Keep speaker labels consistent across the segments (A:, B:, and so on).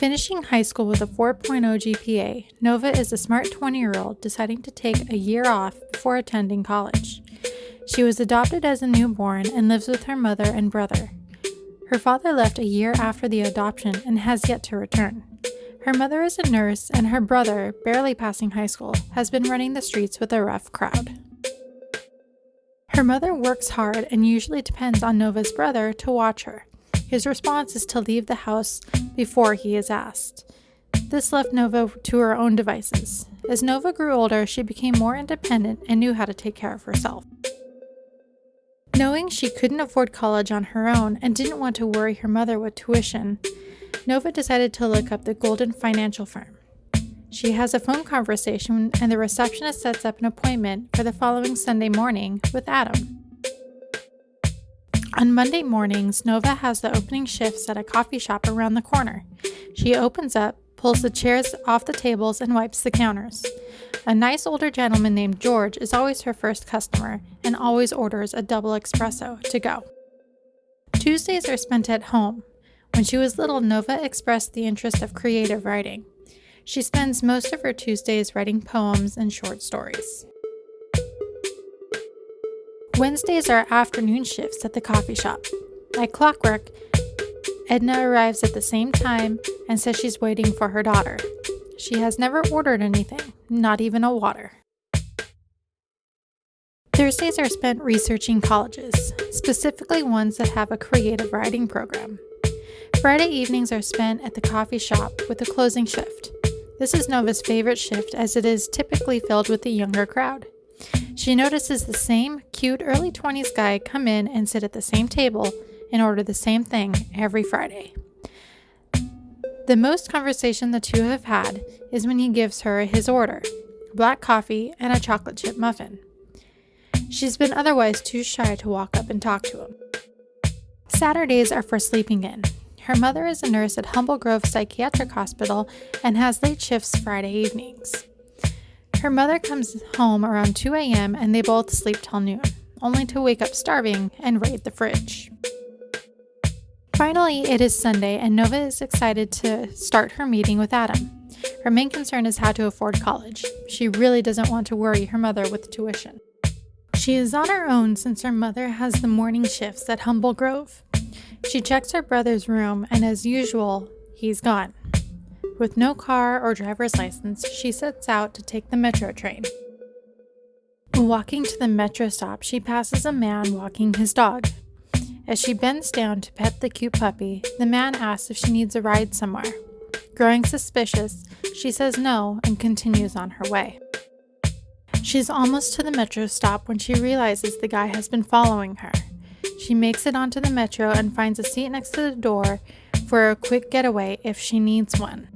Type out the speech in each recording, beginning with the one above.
A: Finishing high school with a 4.0 GPA, Nova is a smart 20-year-old deciding to take a year off before attending college. She was adopted as a newborn and lives with her mother and brother. Her father left a year after the adoption and has yet to return. Her mother is a nurse, and her brother, barely passing high school, has been running the streets with a rough crowd. Her mother works hard and usually depends on Nova's brother to watch her. His response is to leave the house before he is asked. This left Nova to her own devices. As Nova grew older, she became more independent and knew how to take care of herself. Knowing she couldn't afford college on her own and didn't want to worry her mother with tuition, Nova decided to look up the Golden Financial Firm. She has a phone conversation, and the receptionist sets up an appointment for the following Sunday morning with Adam. On Monday mornings, Nova has the opening shifts at a coffee shop around the corner. She opens up, pulls the chairs off the tables, and wipes the counters. A nice older gentleman named George is always her first customer and always orders a double espresso to go. Tuesdays are spent at home. When she was little, Nova expressed the interest of creative writing. She spends most of her Tuesdays writing poems and short stories. Wednesdays are afternoon shifts at the coffee shop. Like clockwork, Edna arrives at the same time and says she's waiting for her daughter. She has never ordered anything, not even a water. Thursdays are spent researching colleges, specifically ones that have a creative writing program. Friday evenings are spent at the coffee shop with a closing shift. This is Nova's favorite shift as it is typically filled with a younger crowd. She notices the same cute early 20s guy come in and sit at the same table and order the same thing every Friday. The most conversation the two have had is when he gives her his order, black coffee and a chocolate chip muffin. She's been otherwise too shy to walk up and talk to him. Saturdays are for sleeping in. Her mother is a nurse at Humble Grove Psychiatric Hospital and has late shifts Friday evenings. Her mother comes home around 2 a.m. and they both sleep till noon, only to wake up starving and raid the fridge. Finally, it is Sunday and Nova is excited to start her meeting with Adam. Her main concern is how to afford college. She really doesn't want to worry her mother with tuition. She is on her own since her mother has the morning shifts at Humble Grove. She checks her brother's room, and as usual, he's gone. With no car or driver's license, she sets out to take the metro train. Walking to the metro stop, she passes a man walking his dog. As she bends down to pet the cute puppy, the man asks if she needs a ride somewhere. Growing suspicious, she says no and continues on her way. She's almost to the metro stop when she realizes the guy has been following her. She makes it onto the metro and finds a seat next to the door for a quick getaway if she needs one.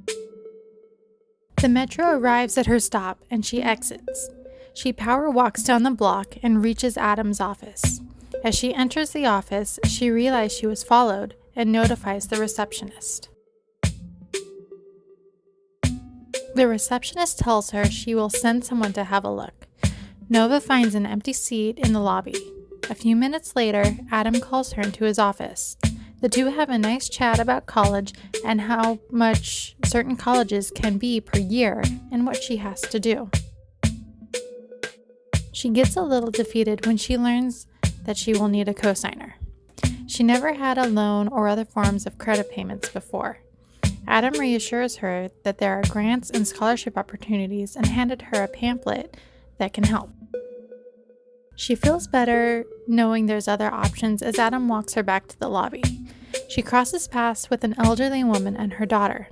A: The metro arrives at her stop and she exits. She power walks down the block and reaches Adam's office. As she enters the office, she realizes she was followed and notifies the receptionist. The receptionist tells her she will send someone to have a look. Nova finds an empty seat in the lobby. A few minutes later, Adam calls her into his office. The two have a nice chat about college and how much certain colleges can be per year and what she has to do. She gets a little defeated when she learns that she will need a cosigner. She never had a loan or other forms of credit payments before. Adam reassures her that there are grants and scholarship opportunities and handed her a pamphlet that can help. She feels better knowing there's other options as Adam walks her back to the lobby. She crosses paths with an elderly woman and her daughter.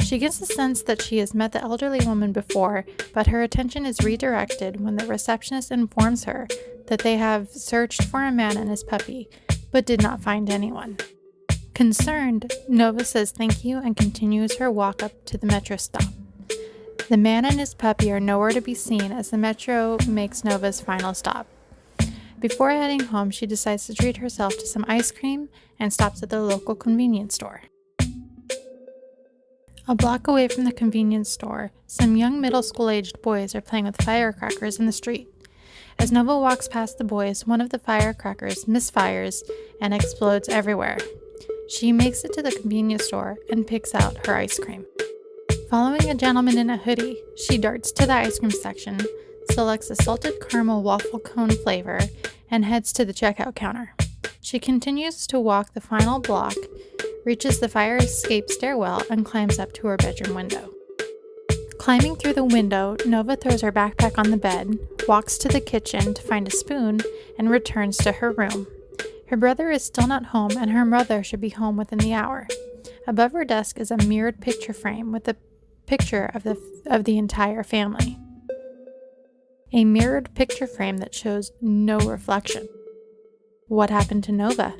A: She gets the sense that she has met the elderly woman before, but her attention is redirected when the receptionist informs her that they have searched for a man and his puppy, but did not find anyone. Concerned, Nova says thank you and continues her walk up to the metro stop. The man and his puppy are nowhere to be seen as the metro makes Nova's final stop. Before heading home, she decides to treat herself to some ice cream and stops at the local convenience store. A block away from the convenience store, some young middle school-aged boys are playing with firecrackers in the street. As Nova walks past the boys, one of the firecrackers misfires and explodes everywhere. She makes it to the convenience store and picks out her ice cream. Following a gentleman in a hoodie, she darts to the ice cream section, selects a salted caramel waffle cone flavor, and heads to the checkout counter. She continues to walk the final block, reaches the fire escape stairwell, and climbs up to her bedroom window. Climbing through the window, Nova throws her backpack on the bed, walks to the kitchen to find a spoon, and returns to her room. Her brother is still not home, and her mother should be home within the hour. Above her desk is a mirrored picture frame with a picture of the entire family. A mirrored picture frame that shows no reflection. What happened to Nova?